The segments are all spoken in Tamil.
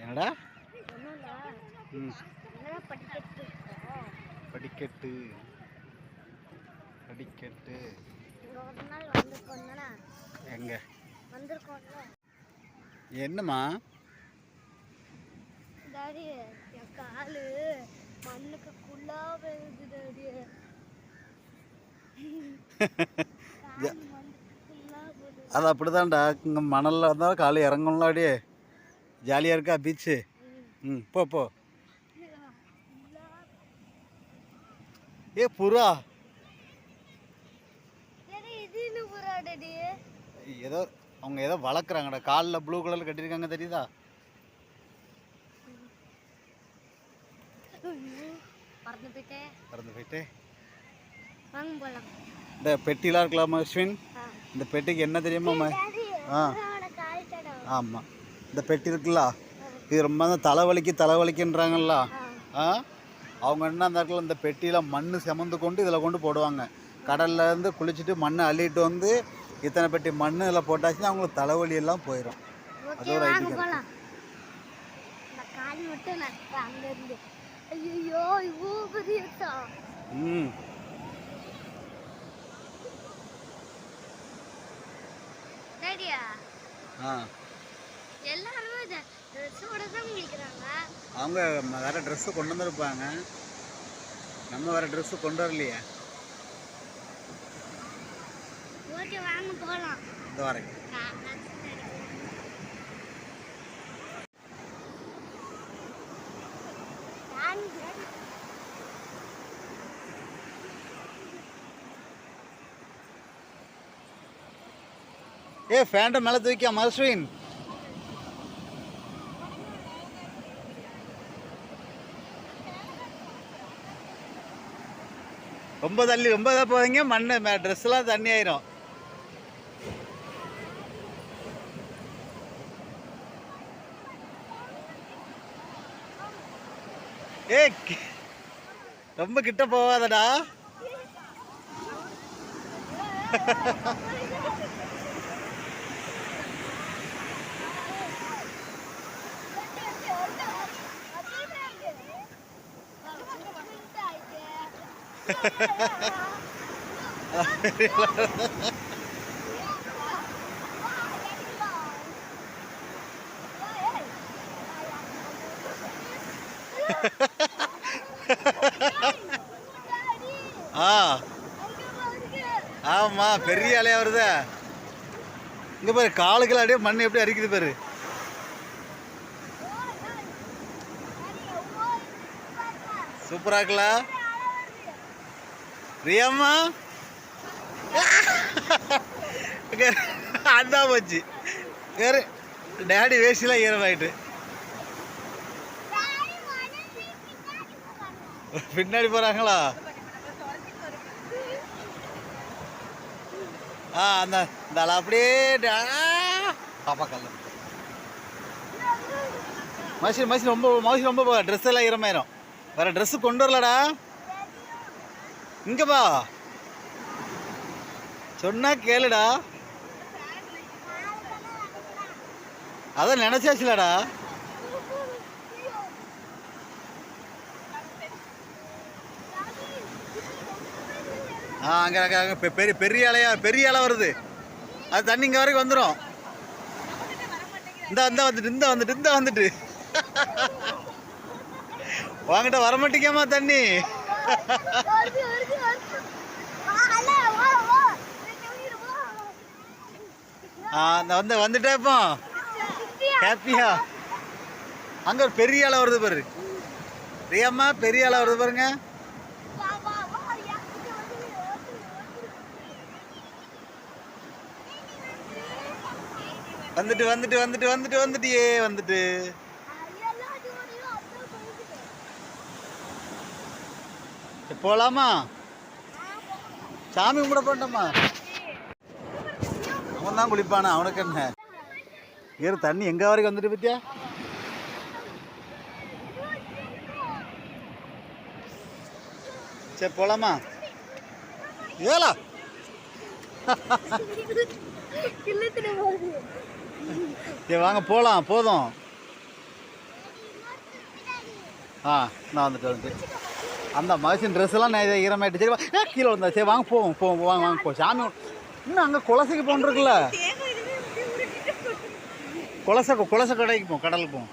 என்னடா? படிக்கட்டு படிக்கட்டு எங்க என்னம்மா? காலு மண்ணுக்கு குள்ளா போகுது டாடி. அது அப்படிதான்டா. இங்கே மணலில் இருந்தால் காலை இறங்கணும்ல, அப்படியே ஜாலியாக இருக்கா பீச்சு? போ போ. ஏ புறா ஏதோ அவங்க ஏதோ வளர்க்குறாங்கடா. காலில் ப்ளூ கலரில் கட்டியிருக்காங்க, தெரியுதா? பறந்து போயிட்டே இந்த பெட்டிலாம் இருக்கலாமா அஸ்வின்? இந்த பெட்டிக்கு என்ன தெரியுமா? ஆமாம், இந்த பெட்டி இருக்குல்ல, இது ரொம்ப தலைவலிக்குன்றாங்கல்ல. அவங்க என்ன அந்த இடத்துல இந்த பெட்டியில் மண் சுமந்து கொண்டு இதில் கொண்டு போடுவாங்க. கடல்லேருந்து குளிச்சுட்டு மண்ணை அள்ளிட்டு வந்து இத்தனை பெட்டி மண் இதில் போட்டாச்சுன்னா அவங்களுக்கு தலைவலி எல்லாம் போயிடும். அது ஒரு ஐடியா. அவங்க வேற ட்ரெஸ்ஸு கொண்டு வந்துருப்பாங்க, நம்ம வேற ட்ரெஸ்ஸு கொண்டு வரலையே. இந்த வரேன். ஏ ஃபேண்ட்டை மேலே தூக்கியா மஸ்வின்? ரொம்ப தள்ளி ரொம்ப இதாக போவீங்க, மண் ட்ரெஸ்லாம் தண்ணி ஆயிரும். ஏ ரொம்ப கிட்ட போவாதடா. ஆமா, பெரிய அலையா வருது. இங்க பாரு, காலுக்குள்ள அப்படியே மண் எப்படி அரிக்குது பாரு. சூப்பரா இருக்குல்ல ரியாம்மா? அதான் போச்சு. வேறு டேடி வேஸ்ட்லாம் ஈரமாயிட்டு பின்னாடி போறாங்களா? அந்த அப்படியே பாப்பா கல்ல மனுஷன் ரொம்ப ட்ரெஸ் எல்லாம் ஈரமாயிரும். வேற ட்ரெஸ் கொண்டு வரலடா. இங்க பா, சொன்னா கேளுடா. அதான் நினைச்சாச்சுலடா. அங்க பெரிய அலை வருது. அது தண்ணி இங்க வரைக்கும் வந்துடும். இந்த வந்துட்டு வாங்கிட்ட வரமாட்டேங்கம்மா தண்ணி. வந்துட்டே இப்போ ஹாப்பியா. அங்க ஒரு பெரிய அலை வருது பாரு ரியாம்மா, பெரிய அலை வருது பாருங்க. வந்துட்டு போலாமா? சாமி கும்பிட போட்டோமா? அவன் தான் குளிப்பானா, அவனுக்கு என்ன? ஏறு தண்ணி எங்க வரைக்கும் வந்துட்டு பத்தியா? சரி போலாமா? ஏலா சரி வாங்க போலாம், போதும். ஆ நான் வந்துட்டு அந்த மகசின் ட்ரெஸ் எல்லாம் நான் ஈரமாயிட்டு சரி கீழே வந்தா சரி வாங்க போவோம் போவோம் வாங்க வாங்க போ சாமி இன்னும் அங்கே குலசைக்கு போன்றிருக்குல்ல குலசை கடைக்கு போவோம் கடலுக்கு போவோம்.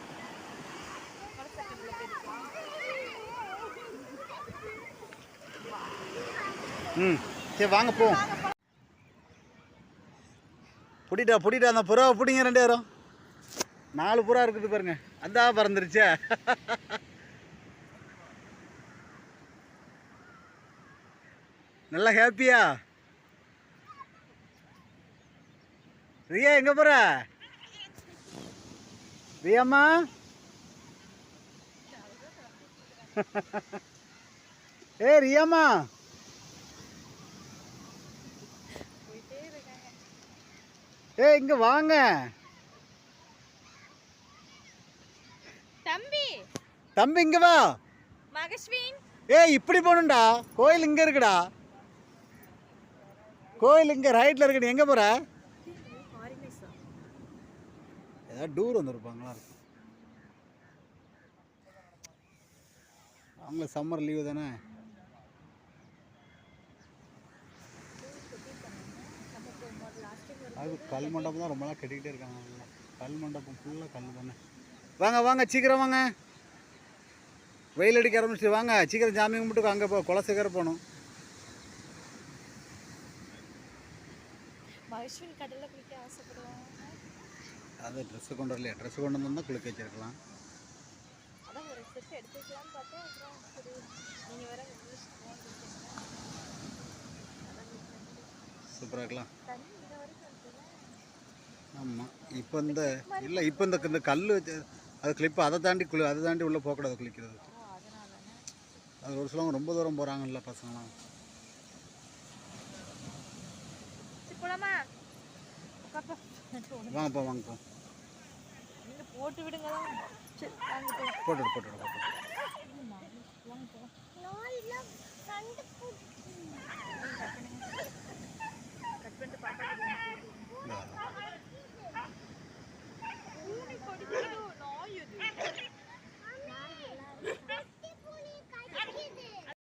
ம் சரி வாங்க போவோம். பிடிட்டா அந்த புறாவை பிடிங்க 2 பேரும். 4 புறா இருக்குது பாருங்க. அந்த பறந்துருச்சே. நல்லா ஹாப்பியா? ரியா எங்க போற? ரியாம்மா ரியாம்மா இங்க வாங்க தம்பி இங்க வா. மகஸ்வின் இப்படி போகணும்டா. கோயில் இங்க இருக்குடா. கோயில் இங்க ரைட்ல இருக்குடி. எங்க போற? ஏதாவது டூர் வந்துருப்பாங்களா இருக்கும். அவங்க சம்மர் லீவு தானே. அது கல் மண்டபம் தான் ரொம்ப நாள் கட்டிக்கிட்டே இருக்காங்க. கல் மண்டபம் ஃபுல்லாக கல் தானே. வாங்க வாங்க சீக்கிரம் வாங்க. வெயில் அடிக்க ஆரம்பிச்சு வாங்க சீக்கிரம் சாமி கும்பிட்டு அங்கே போ குலசேகர போகணும். மகேஸ்வரன் கடல்ல குளிக்க ஆசைப்படுவாங்க. அது ட்ரெஸ்ஸு கொண்டு வரலையா? ட்ரெஸ்ஸு கொண்டு வந்தோம்னா குளிக்க வச்சிருக்கலாம். அதான் ஒரு செட் எடுத்து வைக்கலாம்னு பார்த்தேன். அப்புறம் சரி நீங்கள் வேற சூப்பராக இருக்கலாம். தண்ணி இந்த வரைக்கும் இருக்குல்ல. ஆமாம் இப்போ இந்த கல் அது கிளிப்பு அதை தாண்டி உள்ளே போகக்கூடாது குளிக்கிறது. அது ஒரு சிலவங்க ரொம்ப தூரம் போகிறாங்கல்ல பசங்களாம். வாங்கப்பா போட்டு விடுங்க. போட்டு